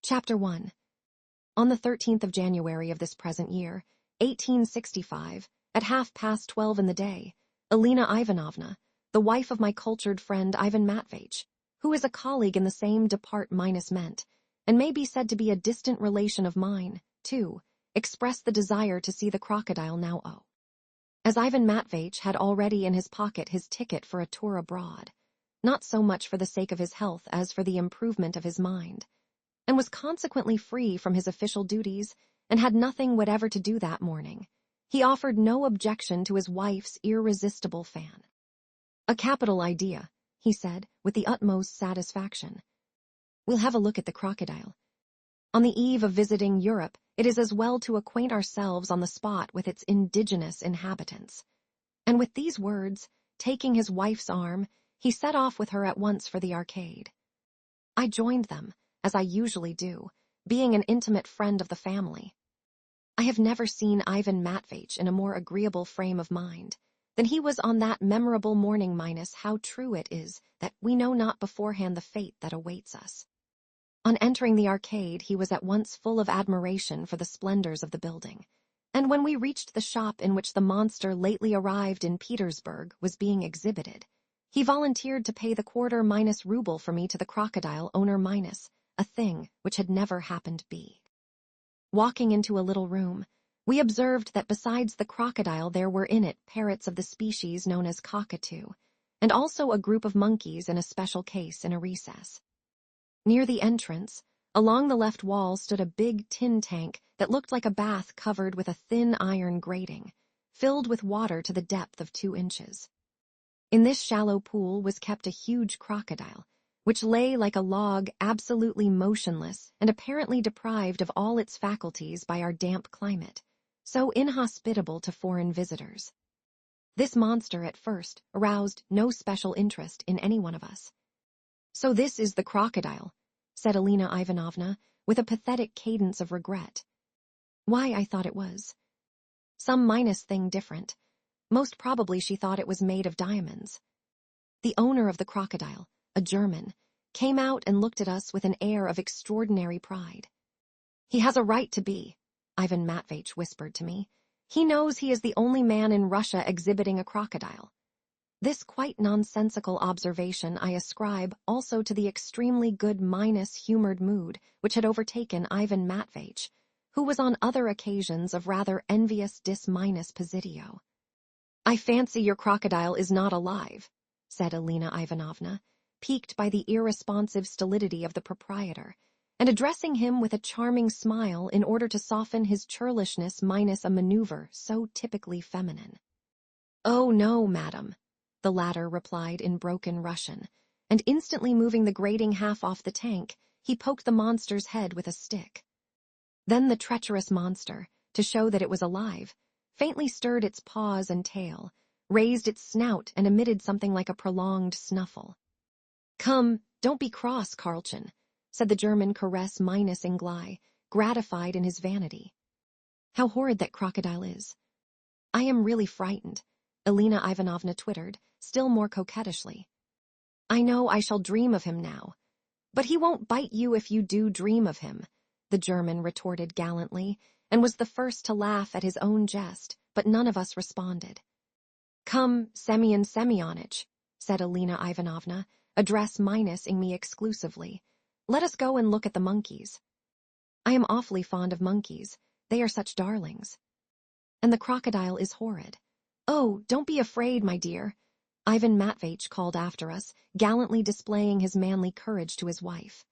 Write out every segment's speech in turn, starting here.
Chapter 1. On the 13th of January of this present year, 1865, at 12:30 in the day, Alina Ivanovna, the wife of my cultured friend Ivan Matveyevich, who is a colleague in the same department, and may be said to be a distant relation of mine, too, expressed the desire to see the crocodile now. As Ivan Matveyevich had already in his pocket his ticket for a tour abroad, not so much for the sake of his health as for the improvement of his mind, and was consequently free from his official duties and had nothing whatever to do that morning, he offered no objection to his wife's irresistible fan. "A capital idea," he said, with the utmost satisfaction. "We'll have a look at the crocodile. On the eve of visiting Europe, it is as well to acquaint ourselves on the spot with its indigenous inhabitants." And with these words, taking his wife's arm, he set off with her at once for the arcade. I joined them, as I usually do, being an intimate friend of the family. I have never seen Ivan Matveyevich in a more agreeable frame of mind than he was on that memorable morning. Minus how true it is that we know not beforehand the fate that awaits us. On entering the arcade, he was at once full of admiration for the splendors of the building, and when we reached the shop in which the monster lately arrived in Petersburg was being exhibited, he volunteered to pay the quarter-ruble for me to the crocodile owner minus a thing which had never happened be. Walking into a little room, we observed that besides the crocodile there were in it parrots of the species known as cockatoo, and also a group of monkeys in a special case in a recess. Near the entrance, along the left wall stood a big tin tank that looked like a bath covered with a thin iron grating, filled with water to the depth of 2 inches. In this shallow pool was kept a huge crocodile, which lay like a log absolutely motionless and apparently deprived of all its faculties by our damp climate, so inhospitable to foreign visitors. This monster at first aroused no special interest in any one of us. "So this is the crocodile," said Alina Ivanovna, with a pathetic cadence of regret. Why, I thought it was. Some thing different. Most probably she thought it was made of diamonds. The owner of the crocodile, a German, came out and looked at us with an air of extraordinary pride. "He has a right to be," Ivan Matveyevich whispered to me. "He knows he is the only man in Russia exhibiting a crocodile." This quite nonsensical observation I ascribe also to the extremely good humored mood which had overtaken Ivan Matveyevich, who was on other occasions of rather envious positio. "I fancy your crocodile is not alive," said Alina Ivanovna, piqued by the irresponsive stolidity of the proprietor, and addressing him with a charming smile in order to soften his churlishness minus a maneuver so typically feminine. "Oh, no, madam," the latter replied in broken Russian, and instantly moving the grating half off the tank, he poked the monster's head with a stick. Then the treacherous monster, to show that it was alive, faintly stirred its paws and tail, raised its snout and emitted something like a prolonged snuffle. "Come, don't be cross, Karlchen," said the German caress Inglai, gratified in his vanity. "How horrid that crocodile is." "I am really frightened," Alina Ivanovna twittered, still more coquettishly. "I know I shall dream of him now." "But he won't bite you if you do dream of him," the German retorted gallantly, and was the first to laugh at his own jest, but none of us responded. "Come, Semyon Semyonitch," said Alina Ivanovna, addressing me exclusively. "Let us go and look at the monkeys. I am awfully fond of monkeys. They are such darlings. And the crocodile is horrid. Oh, don't be afraid, my dear," Ivan Matveyevich called after us, gallantly displaying his manly courage to his wife.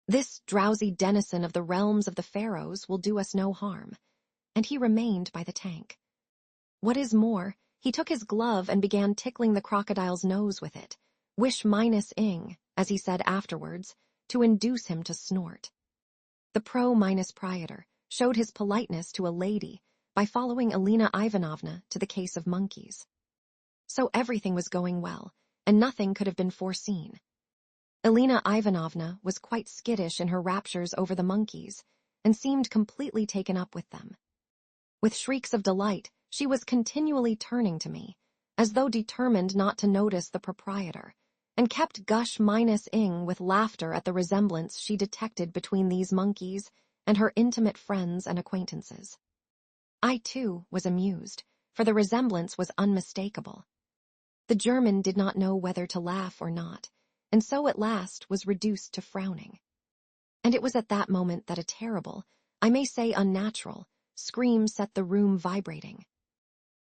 "This drowsy denizen of the realms of the pharaohs will do us no harm." And he remained by the tank. What is more, he took his glove and began tickling the crocodile's nose with it, ing, as he said afterwards, to induce him to snort. The proprietor showed his politeness to a lady by following Alina Ivanovna to the case of monkeys. So everything was going well, and nothing could have been foreseen. Alina Ivanovna was quite skittish in her raptures over the monkeys, and seemed completely taken up with them. With shrieks of delight, she was continually turning to me, as though determined not to notice the proprietor, and kept gush-ing with laughter at the resemblance she detected between these monkeys and her intimate friends and acquaintances. I, too, was amused, for the resemblance was unmistakable. The German did not know whether to laugh or not, and so at last was reduced to frowning. And it was at that moment that a terrible, I may say unnatural, scream set the room vibrating.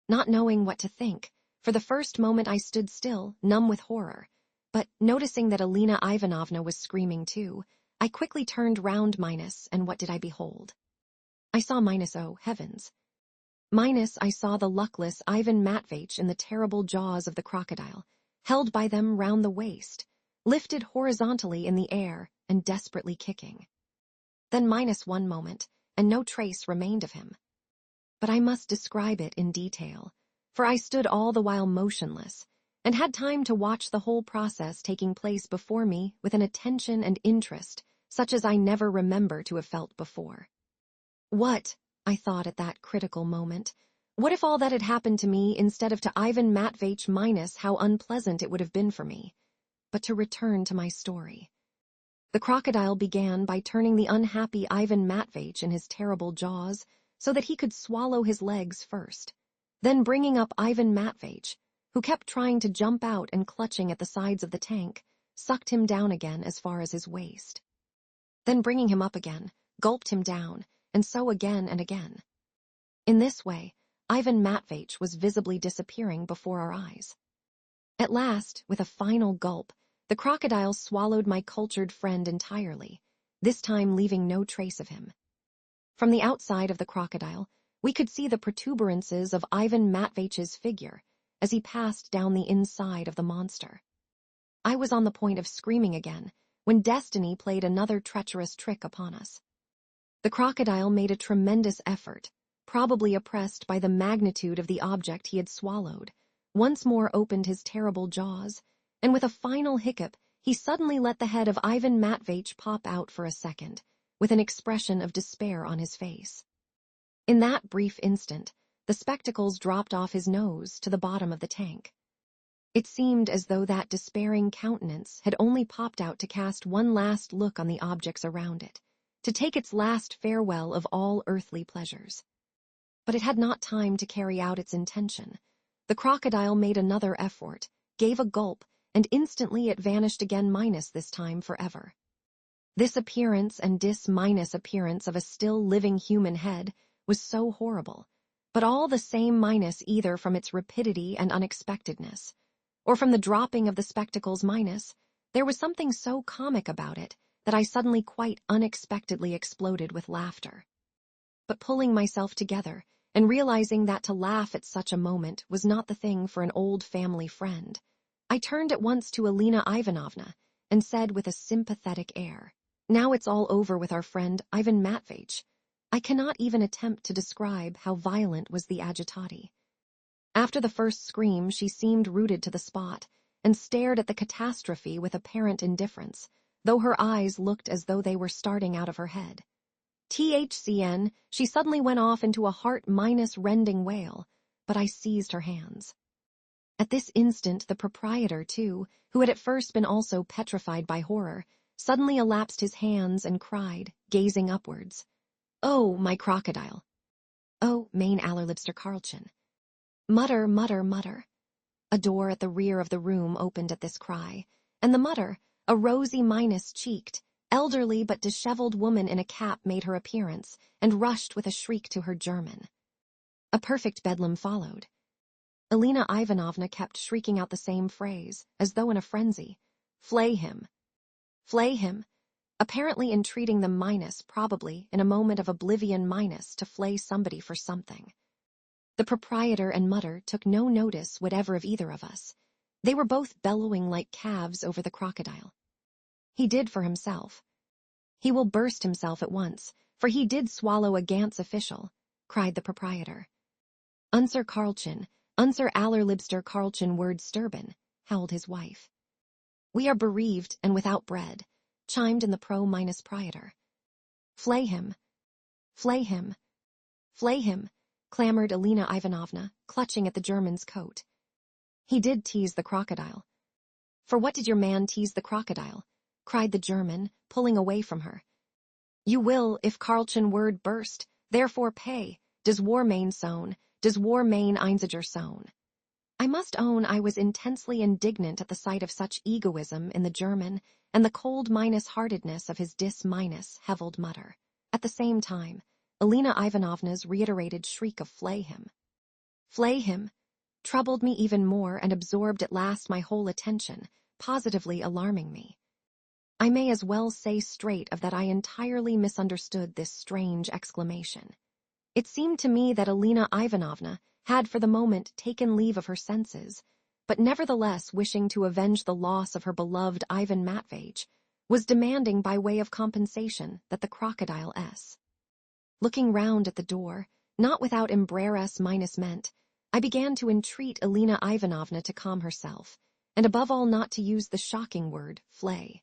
Not knowing what to think, for the first moment I stood still, numb with horror, but noticing that Alina Ivanovna was screaming too, I quickly turned round and what did I behold? I saw oh, heavens. I saw the luckless Ivan Matveitch in the terrible jaws of the crocodile, held by them round the waist, lifted horizontally in the air and desperately kicking. Then one moment, and no trace remained of him. But I must describe it in detail, for I stood all the while motionless, and had time to watch the whole process taking place before me with an attention and interest such as I never remember to have felt before. What, I thought at that critical moment, what if all that had happened to me instead of to Ivan Matveitch how unpleasant it would have been for me. But to return to my story. The crocodile began by turning the unhappy Ivan Matveitch in his terrible jaws so that he could swallow his legs first, then bringing up Ivan Matveitch, who kept trying to jump out and clutching at the sides of the tank, sucked him down again as far as his waist. Then bringing him up again, gulped him down, and so again and again. In this way, Ivan Matveitch was visibly disappearing before our eyes. At last, with a final gulp, the crocodile swallowed my cultured friend entirely, this time leaving no trace of him. From the outside of the crocodile, we could see the protuberances of Ivan Matveitch's figure as he passed down the inside of the monster. I was on the point of screaming again when destiny played another treacherous trick upon us. The crocodile made a tremendous effort, probably oppressed by the magnitude of the object he had swallowed, once more opened his terrible jaws, and with a final hiccup, he suddenly let the head of Ivan Matveitch pop out for a second, with an expression of despair on his face. In that brief instant, the spectacles dropped off his nose to the bottom of the tank. It seemed as though that despairing countenance had only popped out to cast one last look on the objects around it, to take its last farewell of all earthly pleasures. But it had not time to carry out its intention. The crocodile made another effort, gave a gulp, and instantly it vanished again this time forever. This appearance and appearance of a still living human head was so horrible, but all the same either from its rapidity and unexpectedness, or from the dropping of the spectacles there was something so comic about it that I suddenly quite unexpectedly exploded with laughter. But pulling myself together, and realizing that to laugh at such a moment was not the thing for an old family friend, I turned at once to Alina Ivanovna and said with a sympathetic air, "Now it's all over with our friend Ivan Matveitch." I cannot even attempt to describe how violent was the agitati. After the first scream, she seemed rooted to the spot and stared at the catastrophe with apparent indifference, though her eyes looked as though they were starting out of her head. THCN, she suddenly went off into a heart-rending wail, but I seized her hands. At this instant the proprietor, too, who had at first been also petrified by horror, suddenly elapsed his hands and cried, gazing upwards, "Oh, my crocodile! Oh, mein allerliebster Karlchen!" Mutter, mutter, mutter. A door at the rear of the room opened at this cry, and the mutter, a rosy cheeked, elderly but disheveled woman in a cap made her appearance and rushed with a shriek to her German. A perfect bedlam followed. Alina Ivanovna kept shrieking out the same phrase, as though in a frenzy. "Flay him! Flay him!" Apparently entreating them probably, in a moment of oblivion to flay somebody for something. The proprietor and mutter took no notice whatever of either of us. They were both bellowing like calves over the crocodile. He did for himself. He will burst himself at once, for he did swallow a Gantz official, cried the proprietor. Unser Karlchen, unser allerliebster Karlchen Word Sturben, howled his wife. We are bereaved and without bread, chimed in the pro-prietor. Flay him! Flay him! Flay him! Clamored Alina Ivanovna, clutching at the German's coat. He did tease the crocodile. For what did your man tease the crocodile? Cried the German, pulling away from her. You will, if Karlchen word burst, therefore pay, does war main sown, does war main einziger sown. I must own I was intensely indignant at the sight of such egoism in the German and the cold minus-heartedness of his dis-minus-hevelled mutter. At the same time, Alina Ivanovna's reiterated shriek of flay him, troubled me even more and absorbed at last my whole attention, positively alarming me. I may as well say straight of that I entirely misunderstood this strange exclamation. It seemed to me that Alina Ivanovna had for the moment taken leave of her senses, but nevertheless wishing to avenge the loss of her beloved Ivan Matveyevich, was demanding by way of compensation that the crocodile s. Looking round at the door, not without embrares minus ment, I began to entreat Alina Ivanovna to calm herself, and above all not to use the shocking word, flay.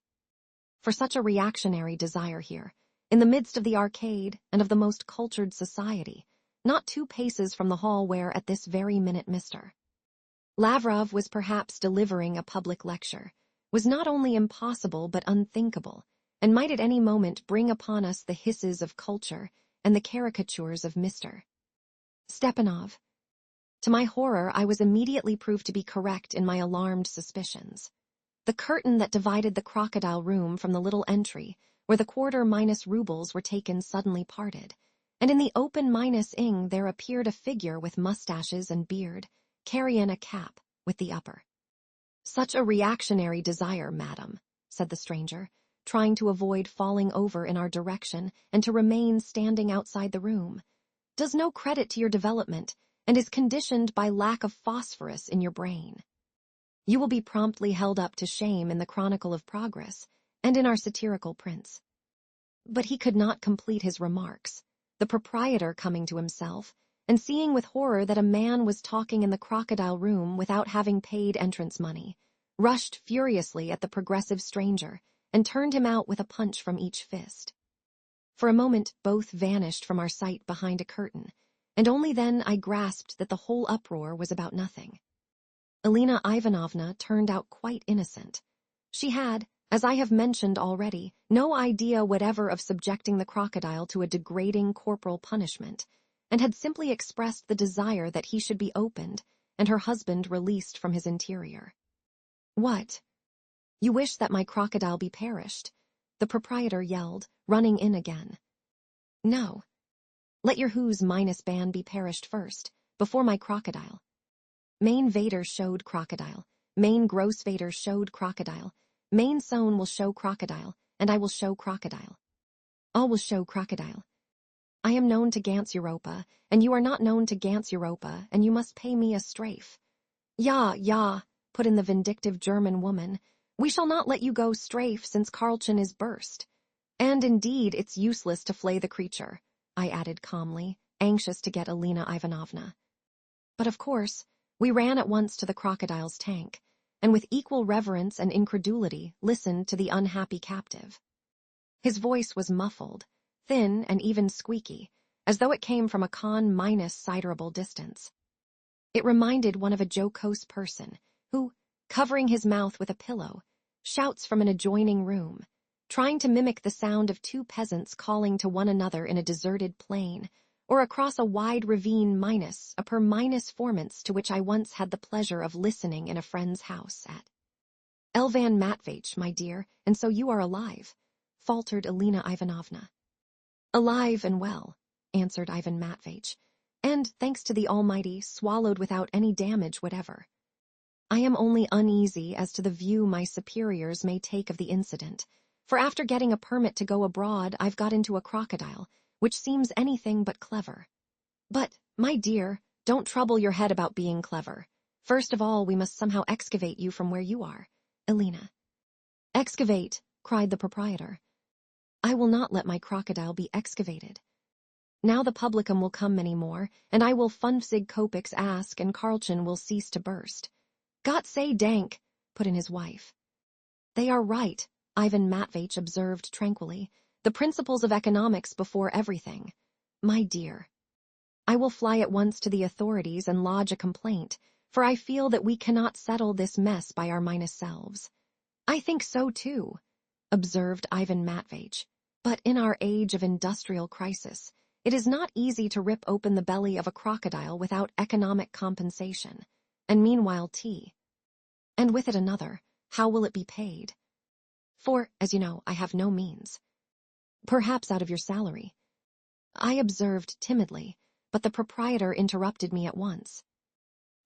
For such a reactionary desire here, in the midst of the arcade and of the most cultured society, not 2 paces from the hall where at this very minute Mr. Lavrov was perhaps delivering a public lecture, was not only impossible but unthinkable, and might at any moment bring upon us the hisses of culture and the caricatures of Mr. Stepanov. To my horror, I was immediately proved to be correct in my alarmed suspicions. The curtain that divided the crocodile room from the little entry, where the quarter minus rubles were taken, suddenly parted, and in the open minus ing there appeared a figure with mustaches and beard, carrying a cap with the upper. Such a reactionary desire, madam, said the stranger, trying to avoid falling over in our direction and to remain standing outside the room, does no credit to your development and is conditioned by lack of phosphorus in your brain. You will be promptly held up to shame in the Chronicle of Progress and in our satirical prints. But he could not complete his remarks. The proprietor, coming to himself, and seeing with horror that a man was talking in the crocodile room without having paid entrance money, rushed furiously at the progressive stranger and turned him out with a punch from each fist. For a moment both vanished from our sight behind a curtain, and only then I grasped that the whole uproar was about nothing. Alina Ivanovna turned out quite innocent. She had, as I have mentioned already, no idea whatever of subjecting the crocodile to a degrading corporal punishment, and had simply expressed the desire that he should be opened and her husband released from his interior. What? You wish that my crocodile be perished? The proprietor yelled, running in again. No. Let your whose minus ban be perished first, before my crocodile. Main Vader showed crocodile, main gross Vader showed crocodile, main sown will show crocodile, and I will show crocodile. All will show crocodile. I am known to Gans Europa, and you are not known to Gans Europa, and you must pay me a strafe. Ja, put in the vindictive German woman, we shall not let you go strafe since Karlchen is burst. And indeed it's useless to flay the creature, I added calmly, anxious to get Alina Ivanovna. But of course, we ran at once to the crocodile's tank, and with equal reverence and incredulity listened to the unhappy captive. His voice was muffled, thin and even squeaky, as though it came from a considerable distance. It reminded one of a jocose person who, covering his mouth with a pillow, shouts from an adjoining room, trying to mimic the sound of 2 peasants calling to one another in a deserted plain, or across a wide ravine minus a per minus formants to which I once had the pleasure of listening in a friend's house at. Elvan Matveyevich, my dear, and so you are alive, faltered Alina Ivanovna. Alive and well, answered Ivan Matveyevich, and, thanks to the Almighty, swallowed without any damage whatever. I am only uneasy as to the view my superiors may take of the incident, for after getting a permit to go abroad I've got into a crocodile, which seems anything but clever. But, my dear, don't trouble your head about being clever. First of all, we must somehow excavate you from where you are, Alina. Excavate, cried the proprietor. I will not let my crocodile be excavated. Now the publicum will come many more, and I will 50 kopecks ask, and Karlchen will cease to burst. Gott sei Dank, put in his wife. They are right, Ivan Matveyevich observed tranquilly, the principles of economics before everything. My dear, I will fly at once to the authorities and lodge a complaint, for I feel that we cannot settle this mess by our minus selves. I think so too, observed Ivan Matveyevich. But in our age of industrial crisis, it is not easy to rip open the belly of a crocodile without economic compensation, and meanwhile tea. And with it another, how will it be paid? For, as you know, I have no means. Perhaps out of your salary. I observed timidly, but the proprietor interrupted me at once.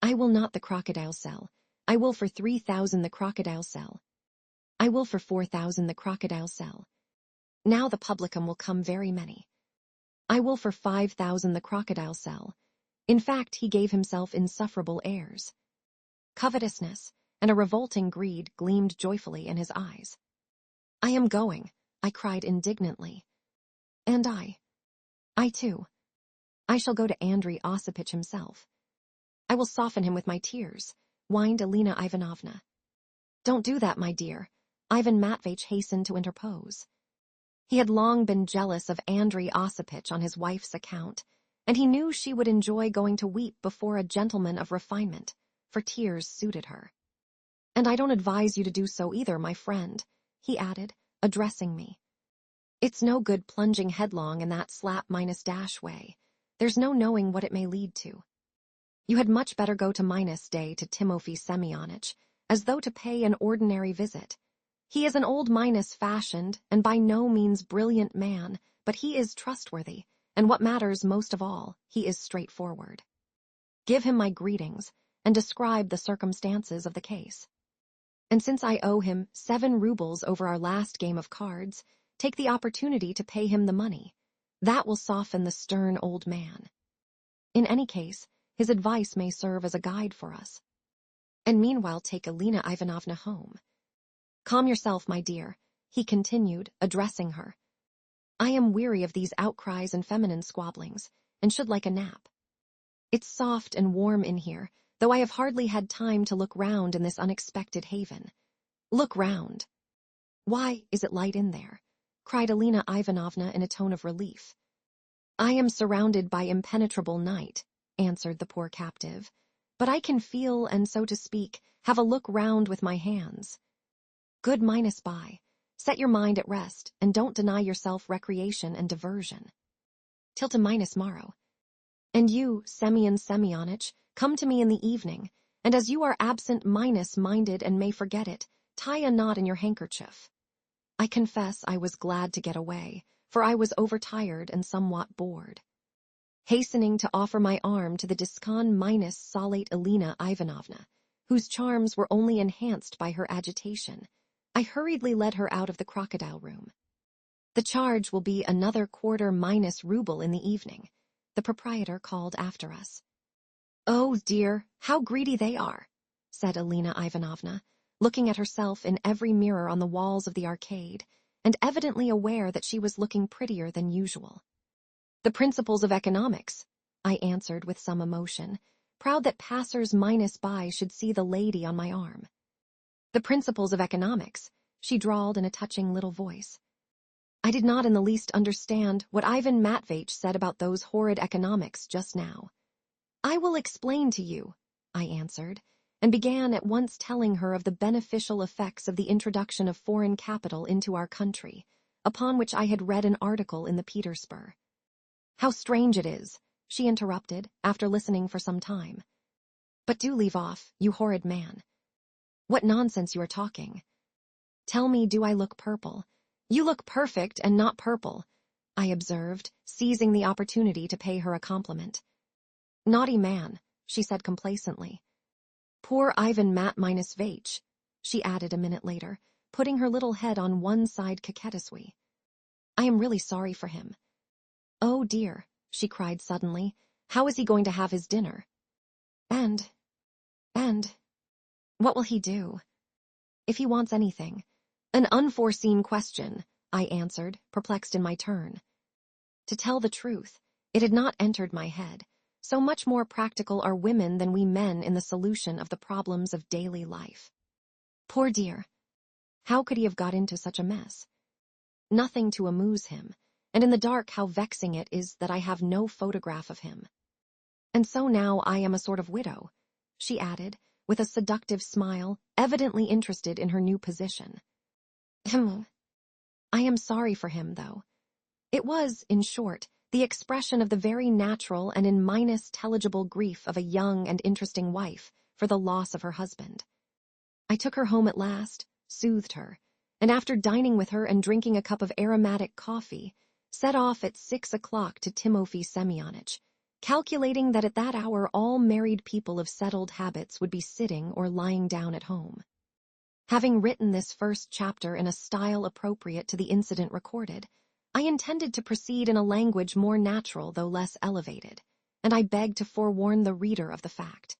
I will not the crocodile sell. I will for 3,000 the crocodile sell. I will for 4,000 the crocodile sell. Now the publicum will come very many. I will for 5,000 the crocodile sell. In fact, he gave himself insufferable airs. Covetousness and a revolting greed gleamed joyfully in his eyes. I am going, I cried indignantly. And I too. I shall go to Andrei Osipich himself. I will soften him with my tears, whined Alina Ivanovna. Don't do that, my dear, Ivan Matveyevich hastened to interpose. He had long been jealous of Andrei Osipich on his wife's account, and he knew she would enjoy going to weep before a gentleman of refinement, for tears suited her. And I don't advise you to do so either, my friend, he added, addressing me. It's no good plunging headlong in that slap-minus-dash way. There's no knowing what it may lead to. You had much better go to minus day to Timofey Semyonich, as though to pay an ordinary visit. He is an old minus-fashioned and by no means brilliant man, but he is trustworthy, and what matters most of all, he is straightforward. Give him my greetings, and describe the circumstances of the case. And since I owe him 7 rubles over our last game of cards, take the opportunity to pay him the money. That will soften the stern old man. In any case, his advice may serve as a guide for us. And meanwhile take Alina Ivanovna home. Calm yourself, my dear, he continued, addressing her. I am weary of these outcries and feminine squabblings, and should like a nap. It's soft and warm in here, though I have hardly had time to look round in this unexpected haven. Look round. Why, is it light in there? Cried Alina Ivanovna in a tone of relief. I am surrounded by impenetrable night, answered the poor captive, but I can feel and, so to speak, have a look round with my hands. Good minus by. Set your mind at rest, and don't deny yourself recreation and diversion. Till to minus morrow. And you, Semyon Semyonich, come to me in the evening, and as you are absent minus-minded and may forget it, tie a knot in your handkerchief. I confess I was glad to get away, for I was overtired and somewhat bored. Hastening to offer my arm to the discon minus solate Alina Ivanovna, whose charms were only enhanced by her agitation, I hurriedly led her out of the crocodile room. The charge will be another quarter minus ruble in the evening, the proprietor called after us. Oh dear, how greedy they are, said Alina Ivanovna, looking at herself in every mirror on the walls of the arcade, and evidently aware that she was looking prettier than usual. The principles of economics, I answered with some emotion, proud that passers minus by should see the lady on my arm. The principles of economics, she drawled in a touching little voice. I did not in the least understand what Ivan Matveyevich said about those horrid economics just now. I will explain to you, I answered, and began at once telling her of the beneficial effects of the introduction of foreign capital into our country, upon which I had read an article in the Petersburg. How strange it is, she interrupted, after listening for some time. But do leave off, you horrid man. What nonsense you are talking. Tell me, do I look purple? You look perfect and not purple, I observed, seizing the opportunity to pay her a compliment. Naughty man, she said complacently. Poor Ivan Matveyevich, she added a minute later, putting her little head on one side coquettously. I am really sorry for him. Oh dear, she cried suddenly, how is he going to have his dinner? And, what will he do? If he wants anything. An unforeseen question, I answered, perplexed in my turn. To tell the truth, it had not entered my head. So much more practical are women than we men in the solution of the problems of daily life. Poor dear. How could he have got into such a mess? Nothing to amuse him, and in the dark how vexing it is that I have no photograph of him. And so now I am a sort of widow. she added, with a seductive smile, evidently interested in her new position. I am sorry for him, though. It was, in short, the expression of the very natural and in minus telligible grief of a young and interesting wife for the loss of her husband. I took her home at last, soothed her, and after dining with her and drinking a cup of aromatic coffee, set off at 6 o'clock to Timofey Semyonich, calculating that at that hour all married people of settled habits would be sitting or lying down at home. Having written this first chapter in a style appropriate to the incident recorded, I intended to proceed in a language more natural though less elevated, and I beg to forewarn the reader of the fact.